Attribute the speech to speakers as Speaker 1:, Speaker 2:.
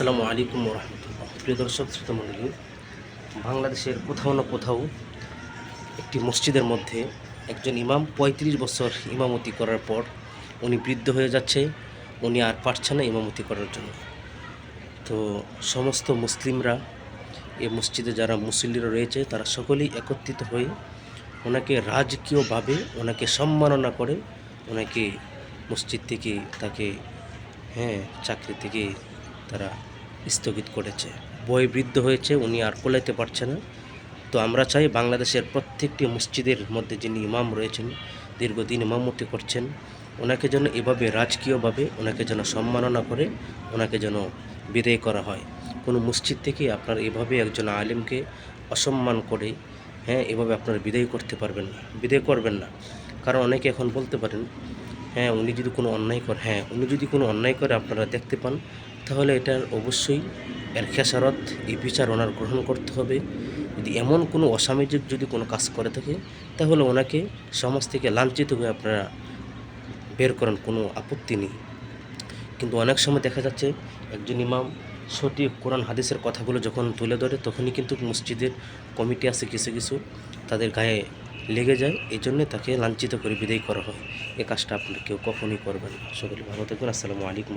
Speaker 1: আসসালামু আলাইকুম রহমতুল্লাহ। প্রিয় দর্শক শ্রোতামণ্ডলী, বাংলাদেশের কোথাও না কোথাও একটি মসজিদের মধ্যে একজন ইমাম ৩৫ বছর ইমামতি করার পর উনি বৃদ্ধ হয়ে যাচ্ছে, উনি আর পারছে না ইমামতি করার জন্য। তো সমস্ত মুসলিমরা, এই মসজিদে যারা মুসল্লিরা রয়েছে তারা সকলেই একত্রিত হয়ে ওনাকে রাজকীয়ভাবে ওনাকে সম্মাননা করে ওনাকে মসজিদ থেকে তাকে চাকরি থেকে তারা স্থগিত করেছে। বৃদ্ধ হয়েছে, উনি আর কোলাইতে পারছে না। তো আমরা চাই বাংলাদেশের প্রত্যেকটি মসজিদের মধ্যে যিনি ইমাম রয়েছেন, দীর্ঘদিন ইমামতি করছেন, ওনাকে যেন এভাবে রাজকীয়ভাবে ওনাকে যেন সম্মাননা করে ওনাকে যেন বিদায় করা হয়। কোনো মসজিদ থেকে আপনারা এভাবে একজন আলেমকে অসম্মান করে এভাবে আপনারা বিদায় করতে পারবেন না, বিদায় করবেন না। কারণ অনেকে এখন বলতে পারেন উনি যদি কোনো অন্যায় করে উনি যদি কোনো অন্যায় করে আপনারা দেখতে পান, তাহলে এটার অবশ্যই এর খেসারত, এই বিচার ওনার গ্রহণ করতে হবে। যদি এমন কোনো অসামাজিক যদি কোনো কাজ করে থাকে, তাহলে ওনাকে সমাজ থেকে লাঞ্ছিত হয়ে আপনারা বের করেন, কোনো আপত্তি নেই। কিন্তু অনেক সময় দেখা যাচ্ছে একজন ইমাম সঠিক কোরআন হাদিসের কথাগুলো যখন তুলে ধরে, তখনই কিন্তু মসজিদের কমিটি আছে কিছু কিছু তাদের গায়ে লেগে যায়, এই জন্যে তাকে লাঞ্ছিত করে বিদায় করা হয়। এই কাজটা আপনারা কেউ কখনই করবেন না। সকলে ভালো থাকবেন। আসসালামু আলাইকুম।